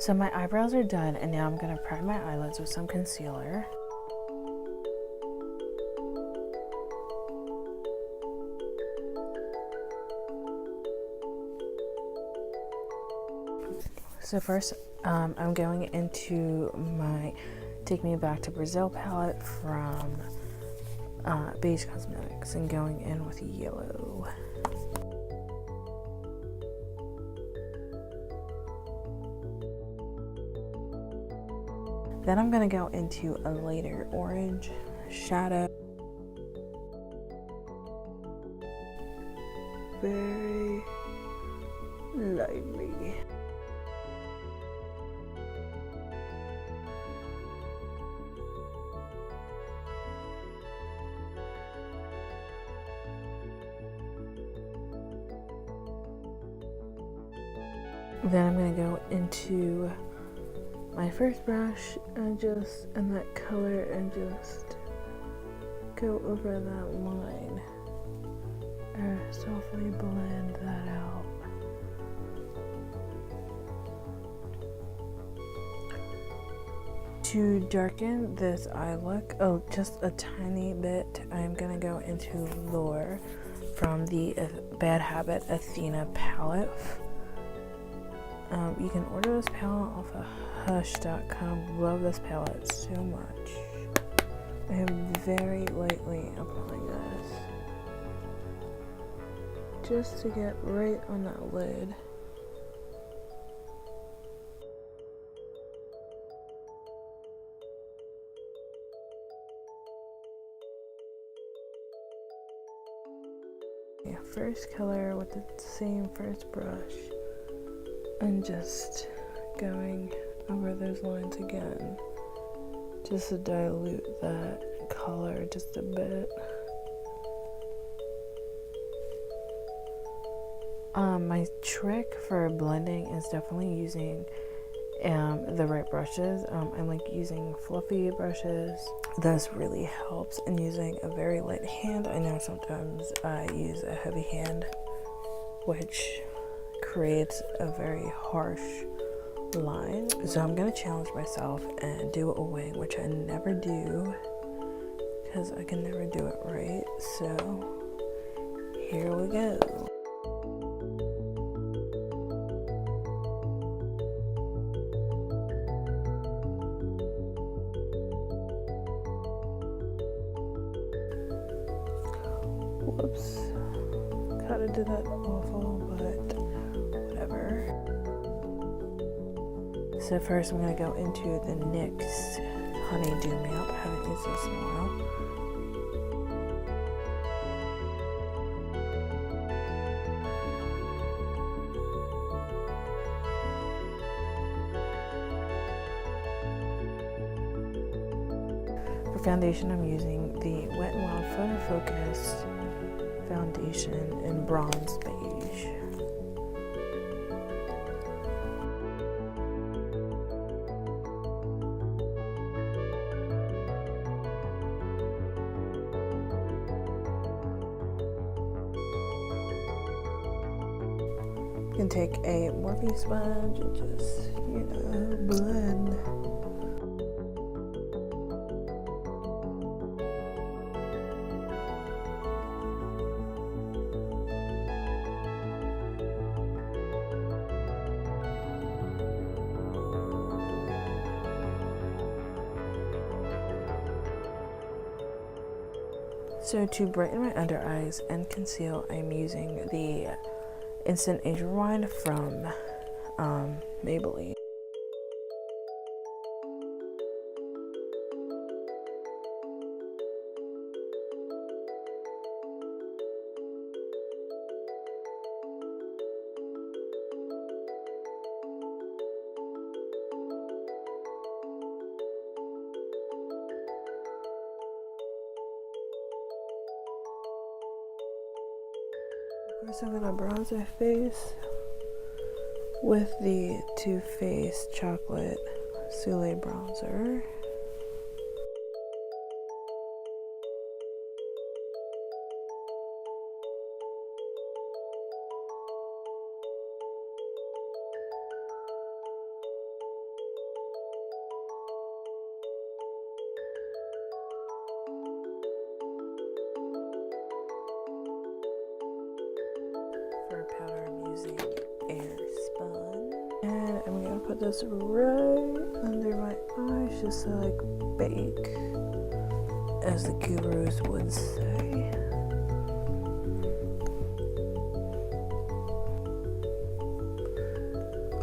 So my eyebrows are done, and now I'm going to prime my eyelids with some concealer. So first, I'm going into my Take Me Back to Brazil palette from Beige Cosmetics and going in with yellow. Then I'm going to go into a lighter orange shadow. Very lightly. Then I'm going to go into my first brush and just in that color and just go over that line and softly blend that out. To darken this eye look, just a tiny bit, I'm going to go into Lure from the Bad Habit Athena palette. You can order this palette off of hush.com. Love this palette so much. I am very lightly applying this just to get right on that lid. Yeah, first color with the same first brush. And just going over those lines again, just to dilute that color just a bit. My trick for blending is definitely using the right brushes. I like using fluffy brushes. This really helps in using a very light hand. I know sometimes I use a heavy hand, which creates a very harsh line. So I'm gonna challenge myself and do a wing, which I never do because I can never do it right. So here we go. Whoops, gotta do that awful, but whatever. So first I'm going to go into the NYX Honey Dew Map. I haven't used this in a while. For foundation, I'm using the Wet n Wild Photo Focus foundation in Bronze Beige. You can take a Morphe sponge and just, blend. So to brighten my under eyes and conceal, I'm using the Instant Age Rewind from Maybelline. First I'm gonna bronze my face with the Too Faced Chocolate Soleil Bronzer. And I'm gonna put this right under my eyes just to like bake, as the gurus would say.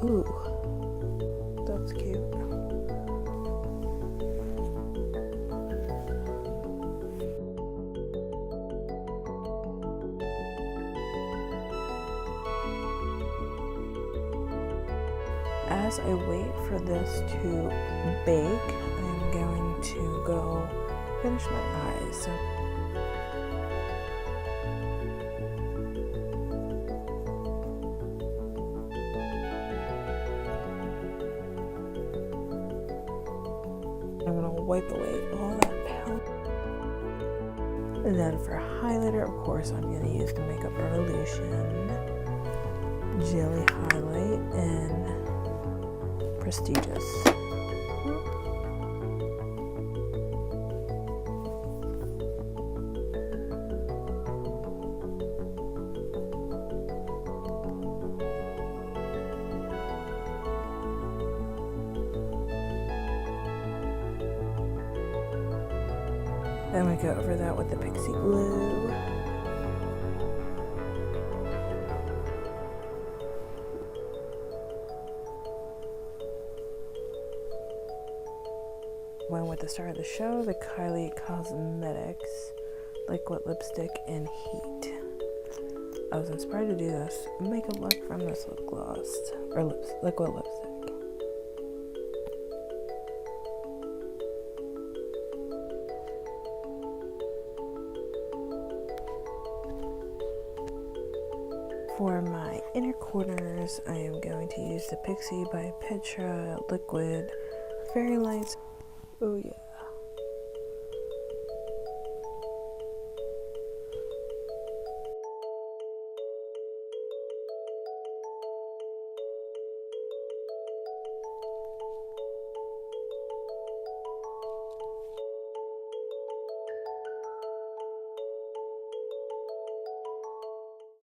Ooh, that's cute. As I wait for this to bake, I'm going to go finish my eyes. So I'm gonna wipe away all that powder. And then for highlighter, of course, I'm gonna use the Makeup Revolution Jelly Highlight in Prestigious. Then we go over that with the Pixie Glue. Went with the star of the show, the Kylie Cosmetics Liquid Lipstick in Heat. I was inspired to do this makeup look from this lip gloss, or liquid lipstick. For my inner corners, I am going to use the Pixie by Petra Liquid Fairy Lights. Oh yeah.